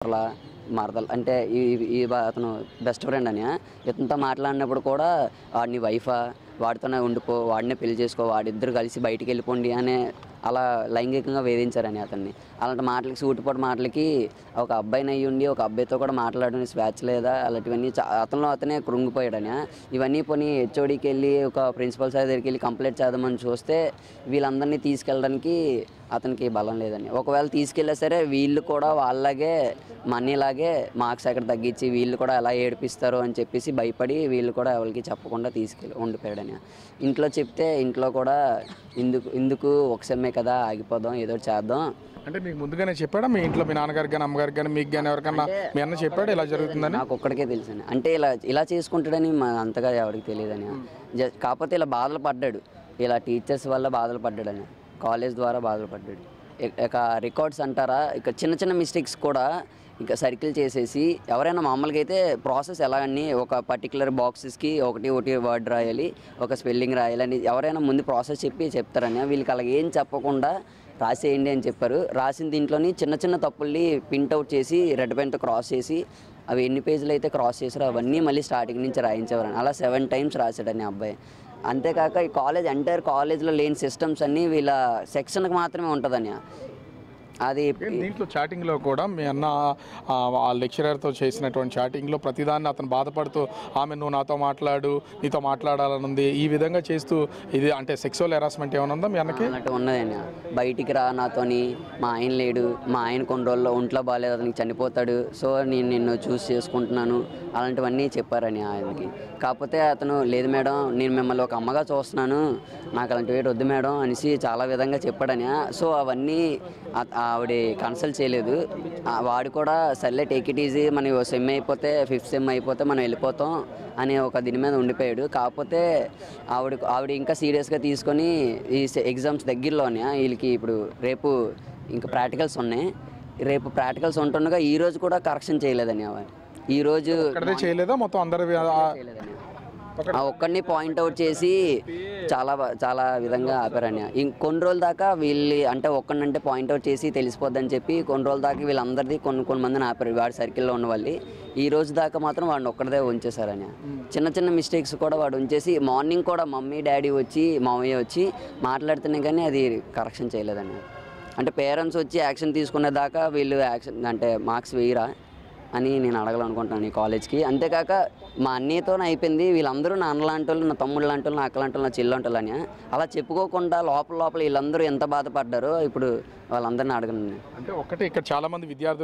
అలా మరదలు అంటే అతను బెస్ట్ ఫ్రెండ్ అని ఇతనితో మాట్లాడినప్పుడు కూడా వాడిని వైఫా వాడితోనే ఉండిపో వాడినే పెళ్లి చేసుకో వాడిద్దరు కలిసి బయటికి వెళ్ళిపోండి అనే అలా లైంగికంగా వేధించారని అతన్ని అలాంటి మాటలకి సూటిపోటు మాటలకి ఒక అబ్బాయిని అయ్యి ఉండి ఒక అబ్బాయితో కూడా మాట్లాడని స్వేచ్ఛ లేదా అలాంటివన్నీ అతనిలో అతనే కృంగిపోయాడని ఇవన్నీ పోనీ హెచ్ఓడికి వెళ్ళి ఒక ప్రిన్సిపల్ సార్ దగ్గరికి వెళ్ళి కంప్లైంట్ చేద్దామని చూస్తే వీళ్ళందరినీ తీసుకెళ్ళడానికి అతనికి బలం లేదని ఒకవేళ తీసుకెళ్ళా సరే వీళ్ళు కూడా వాళ్ళలాగే మనీలాగే మార్క్స్ ఎక్కడ తగ్గించి వీళ్ళు కూడా ఎలా ఏడిపిస్తారు అని చెప్పేసి భయపడి వీళ్ళు కూడా ఎవరికి చెప్పకుండా తీసుకెళ్ళి ఉండిపోయాడని ఇంట్లో చెప్తే ఇంట్లో కూడా ఇందుకు ఒక సెమ్మే కదా ఆగిపోదాం ఏదో చేద్దాం అంటే మీకు ముందుగానే చెప్పాడా మీ ఇంట్లో మీ నాన్నగారికి కానీ అమ్మగారికి కానీ మీకు కానీ ఎవరికన్నా మీ అన్న చెప్పాడు ఇలా జరుగుతుందని? నాకు ఒక్కడికే తెలుసని అంటే ఇలా చేసుకుంటాడని అంతగా ఎవరికి తెలియదని కాకపోతే ఇలా బాధలు పడ్డాడు ఇలా టీచర్స్ వల్ల బాధలు పడ్డాడని కాలేజ్ ద్వారా బాధలు పడ్డాడు ఇక రికార్డ్స్ అంటారా ఇక చిన్న చిన్న మిస్టేక్స్ కూడా ఇక సర్కిల్ చేసేసి ఎవరైనా మామూలుగా అయితే ప్రాసెస్ ఎలా అని ఒక పర్టికులర్ బాక్సెస్కి ఒకటి వర్డ్ రాయాలి ఒక స్పెల్లింగ్ రాయాలని ఎవరైనా ముందు ప్రాసెస్ చెప్తారని వీళ్ళకి అలాగే ఏం చెప్పకుండా రాసేయండి అని చెప్పారు. రాసిన దీంట్లోని చిన్న చిన్న తప్పుల్ని ప్రింట్అవుట్ చేసి రెడ్ పెన్తో క్రాస్ చేసి అవి ఎన్ని పేజీలు అయితే క్రాస్ చేసారో అవన్నీ మళ్ళీ స్టార్టింగ్ నుంచి రాయించేవారని అలా 7 times రాశాడని అబ్బాయి. అంతేకాక ఈ ఎంటైర్ కాలేజ్లో లేని సిస్టమ్స్ అన్నీ వీళ్ళ సెక్షన్కి మాత్రమే ఉంటుందని అది దీంట్లో చాటింగ్లో కూడా మీ అన్న ఆ లెక్చరర్తో చేసినటువంటి చాటింగ్లో ప్రతిదాన్ని అతను బాధపడుతూ ఆమె నువ్వు నాతో మాట్లాడు నీతో మాట్లాడాలని ఉంది ఈ విధంగా చేస్తూ ఇది అంటే సెక్సువల్ హెరాస్మెంట్ ఏమైనా ఉందా మీ అన్నకి? అన్నట్టు ఉన్నదని బయటికి రా నాతోని మా ఆయన లేడు మా ఆయన కొన్ని రోజుల్లో ఒంట్లో బాగాలేదు అతనికి చనిపోతాడు సో నేను నిన్ను చూస్ చేసుకుంటున్నాను అలాంటివన్నీ చెప్పారని ఆయనకి. కాకపోతే అతను లేదు మేడం నేను మిమ్మల్ని ఒక అమ్మగా చూస్తున్నాను నాకు అలాంటివి వద్దు మేడం అనేసి చాలా విధంగా చెప్పాడని. సో అవన్నీ ఆవిడ కన్సల్ట్ చేయలేదు. వాడు కూడా సర్లే టేక్ ఇట్ ఈజీ మన సెమ్ అయిపోతే 5th సెమ్ అయిపోతే మనం వెళ్ళిపోతాం అనే ఒక దీని మీద ఉండిపోయాడు. కాకపోతే ఆవిడ ఇంకా సీరియస్గా తీసుకొని ఈ ఎగ్జామ్స్ దగ్గరలోనే వీళ్ళకి ఇప్పుడు రేపు ఇంకా ప్రాక్టికల్స్ ఉన్నాయి. రేపు ప్రాక్టికల్స్ ఉంటుండగా ఈరోజు కూడా కరెక్షన్ చేయలేదని ఈరోజు చేయలేదా మొత్తం అందరూ ఒక్కడిని పాయింట్అవుట్ చేసి చాలా విధంగా ఆపారని కొన్ని రోజుల దాకా వీళ్ళు అంటే ఒక్కడినంటే పాయింట్అవుట్ చేసి తెలిసిపోద్దని చెప్పి కొన్ని రోజుల దాకా వీళ్ళందరిది కొన్ని మందిని ఆపారు వాడి సర్కిల్లో ఉన్న వాళ్ళు. ఈ రోజు దాకా మాత్రం వాడిని ఒక్కడిదే ఉంచేశారని చిన్న మిస్టేక్స్ కూడా వాడు ఉంచేసి మార్నింగ్ కూడా మమ్మీ డాడీ వచ్చి మామయ్య వచ్చి మాట్లాడుతున్నాయి కానీ అది కరెక్షన్ చేయలేదని. అంటే పేరెంట్స్ వచ్చి యాక్షన్ తీసుకునే దాకా వీళ్ళు యాక్షన్ అంటే మార్క్స్ వేయరా అని నేను అడగాలనుకుంటున్నాను ఈ కాలేజ్కి. అంతేకాక మా అన్నయ్యతోనే అయిపోయింది వీళ్ళందరూ నా అన్న లాంటి వాళ్ళు నా తమ్ముడు లాంటి వాళ్ళు నా అక్క లాంటి వాళ్ళు నా చెల్లి లాంటి వాళ్ళు అని అలా చెప్పుకోకుండా లోపల వీళ్ళందరూ ఎంత బాధపడ్డారో ఇప్పుడు వాళ్ళందరినీ అడగను. అంటే ఒకటి ఇక్కడ చాలామంది విద్యార్థులు